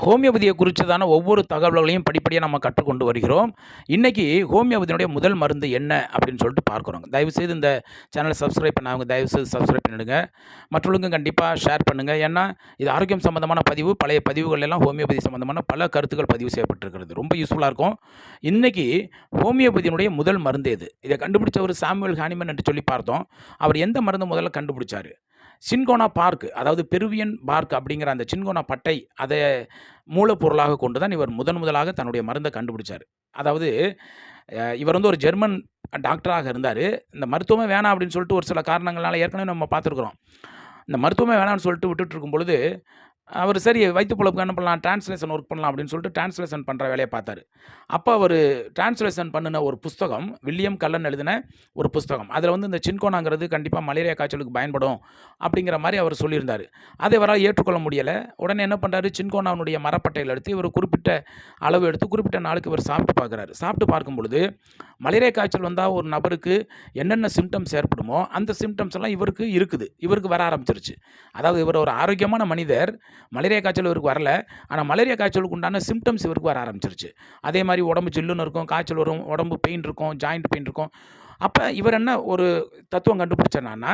ஹோமியோபதியை குறித்ததான ஒவ்வொரு தகவல்களையும் படிப்படியாக நம்ம கற்றுக்கொண்டு வருகிறோம். இன்றைக்கி ஹோமியோபதியினுடைய முதல் மருந்து என்ன அப்படின்னு சொல்லிட்டு பார்க்குறோங்க. தயவுசெய்து இந்த சேனலை சப்ஸ்கிரைப் பண்ணாங்க, தயவுசெய்து சப்ஸ்கிரைப் பண்ணிடுங்க. மற்றவங்களுக்கும் கண்டிப்பாக ஷேர் பண்ணுங்கள். ஏன்னா இது ஆரோக்கியம் சம்மந்தமான பதிவு, பழைய பதிவுகள் எல்லாம் ஹோமியோபதி சம்மந்தமான பல கருத்துக்கள் பதிவு செய்யப்பட்டிருக்கிறது. ரொம்ப யூஸ்ஃபுல்லாக இருக்கும். இன்றைக்கி ஹோமியோபதியினுடைய முதல் மருந்து எது? இதை கண்டுபிடிச்சவர் சாமுவேல் ஹானிமன் என்று சொல்லி பார்த்தோம். அவர் எந்த மருந்து முதல்ல கண்டுபிடிச்சார்? சின்கோனா பார்க், அதாவது பெருவியன் பார்க் அப்படிங்கிற அந்த சின்கோனா பட்டை, அதை மூலப்பொருளாக கொண்டு தான் இவர் முதலாக தன்னுடைய மருந்தை கண்டுபிடிச்சார். அதாவது இவர் வந்து ஒரு ஜெர்மன் டாக்டராக இருந்தார். இந்த மருத்துவமே வேணாம் அப்படின்னு சொல்லிட்டு ஒரு சில காரணங்களால் ஏற்கனவே நம்ம பார்த்துருக்குறோம். இந்த மருத்துவமே வேணாம்னு சொல்லிட்டு விட்டுட்டு இருக்கும் பொழுது அவர் சரி வயிற்று பொழப்புக்கு என்ன பண்ணலாம், டிரான்ஸ்லேஷன் ஒர்க் பண்ணலாம் அப்படின்னு சொல்லிட்டு டிரான்ஸ்லேஷன் பண்ணுற வேலையை பார்த்தார். அப்போ அவர் டிரான்ஸ்லேஷன் பண்ணின ஒரு புஸ்தகம் வில்லியம் கல்லன் எழுதின ஒரு புஸ்தகம். அதில் வந்து இந்த சின்கோனாங்கிறது கண்டிப்பாக மலேரியா காய்ச்சலுக்கு பயன்படும் அப்படிங்கிற மாதிரி அவர் சொல்லியிருந்தார். அதை அவரால் ஏற்றுக்கொள்ள முடியலை. உடனே என்ன பண்ணுறாரு, சின்கோனாவுடைய மரப்பட்டையில் எடுத்து இவர் குறிப்பிட்ட அளவு எடுத்து குறிப்பிட்ட நாளுக்கு இவர் சாப்பிட்டு பார்க்குறாரு. சாப்பிட்டு பார்க்கும் பொழுது மலேரியா காய்ச்சல் வந்தால் ஒரு நபருக்கு என்னென்ன சிம்டம்ஸ் ஏற்படுமோ அந்த சிம்டம்ஸ் எல்லாம் இவருக்கு இருக்குது, இவருக்கு வர ஆரம்பிச்சிருச்சு. அதாவது இவர் ஒரு ஆரோக்கியமான மனிதர், மலேரியா காய்ச்சல் இவருக்கு வரல, ஆனால் மலேரியா காய்ச்சலுக்கு உண்டான சிம்டம்ஸ் இவருக்கு வர ஆரம்பிச்சிருச்சு. அதே மாதிரி உடம்பு ஜில்லுன்னு இருக்கும், காய்ச்சல் வரும், உடம்பு பெயின் இருக்கும், ஜாயிண்ட் பெயின் இருக்கும். அப்போ இவர் என்ன ஒரு தத்துவம் கண்டுபிடிச்சார்னா,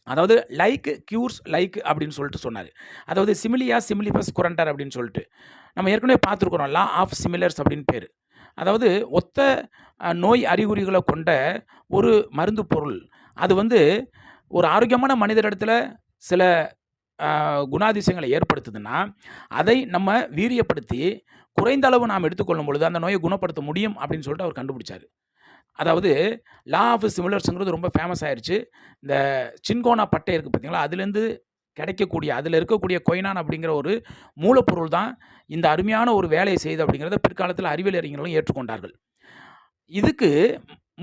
அதாவது லைக் க்யூர்ஸ் லைக் அப்படின்னு சொல்லிட்டு சொன்னார். அதாவது சிமிலியா சிமிலிபஸ் குரண்டர் அப்படின்னு சொல்லிட்டு நம்ம ஏற்கனவே பார்த்துருக்குறோம். லா ஆஃப் சிமிலர்ஸ் அப்படின்னு பேர். அதாவது ஒத்த நோய் அறிகுறிகளை கொண்ட ஒரு மருந்து பொருள், அது வந்து ஒரு ஆரோக்கியமான மனிதரிடத்தில் சில குணாதிசயங்களை ஏற்படுத்துதுன்னா அதை நம்ம வீரியப்படுத்தி குறைந்த அளவு நாம் எடுத்துக்கொள்ளும் பொழுது அந்த நோயை குணப்படுத்த முடியும் அப்படின்னு சொல்லிட்டு அவர் கண்டுபிடிச்சார். அதாவது லா ஆஃப் சிமிலர்ஸுங்கிறது ரொம்ப ஃபேமஸ் ஆயிடுச்சு. இந்த சின்கோனா பட்டை இருக்குது பார்த்தீங்களா, அதுலேருந்து கிடைக்கக்கூடிய அதில் இருக்கக்கூடிய கொய்னான் அப்படிங்கிற ஒரு மூலப்பொருள் தான் இந்த அருமையான ஒரு வேலையை செய்து அப்படிங்கிறத பிற்காலத்தில் அறிவியல் அறிஞர்களும் ஏற்றுக்கொண்டார்கள். இதுக்கு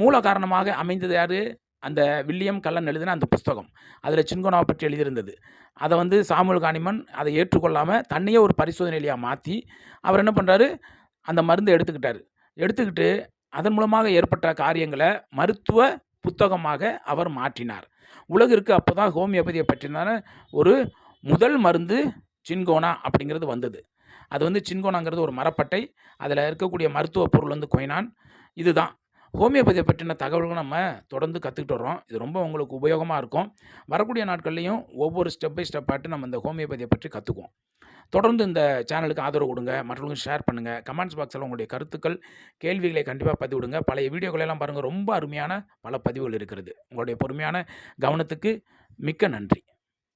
மூல காரணமாக அமைந்தது யார்? அந்த வில்லியம் கல்லன் எழுதின அந்த புஸ்தகம். அதில் சின்கோனாவை பற்றி எழுதியிருந்தது. அதை வந்து சாமுவேல் ஹானிமன் அதை ஏற்றுக்கொள்ளாமல் தன்னையே ஒரு பரிசோதனையிலேயே மாற்றி அவர் என்ன பண்ணுறாரு, அந்த மருந்தை எடுத்துக்கிட்டு அதன் மூலமாக ஏற்பட்ட காரியங்களை மருத்துவ புத்தகமாக அவர் மாற்றினார். உலகிற்கு அப்போ தான் ஹோமியோபதியை பற்றினான ஒரு முதல் மருந்து சின்கோனா அப்படிங்கிறது வந்தது. அது வந்து சின்கோனாங்கிறது ஒரு மரப்பட்டை, அதில் இருக்கக்கூடிய மருத்துவ பொருள் வந்து கொய்னான். இதுதான் ஹோமியோபதியை பற்றின தகவல்கள் நம்ம தொடர்ந்து கற்றுக்கிட்டு வரோம். இது ரொம்ப உங்களுக்கு உபயோகமாக இருக்கும். வரக்கூடிய நாட்கள்லையும் ஒவ்வொரு ஸ்டெப் பை ஸ்டெப்பாட்டு நம்ம இந்த ஹோமியோபதியை பற்றி கற்றுக்குவோம். தொடர்ந்து இந்த சேனலுக்கு ஆதரவு கொடுங்க, மற்றவங்களுக்கு ஷேர் பண்ணுங்கள். கமெண்ட்ஸ் பாக்ஸில் உங்களுடைய கருத்துக்கள், கேள்விகளை கண்டிப்பாக பதிவிடுங்க. பழைய வீடியோக்களெல்லாம் பாருங்கள், ரொம்ப அருமையான பல பதிவுகள் இருக்கிறது. உங்களுடைய பொறுமையான கவனத்துக்கு மிக்க நன்றி.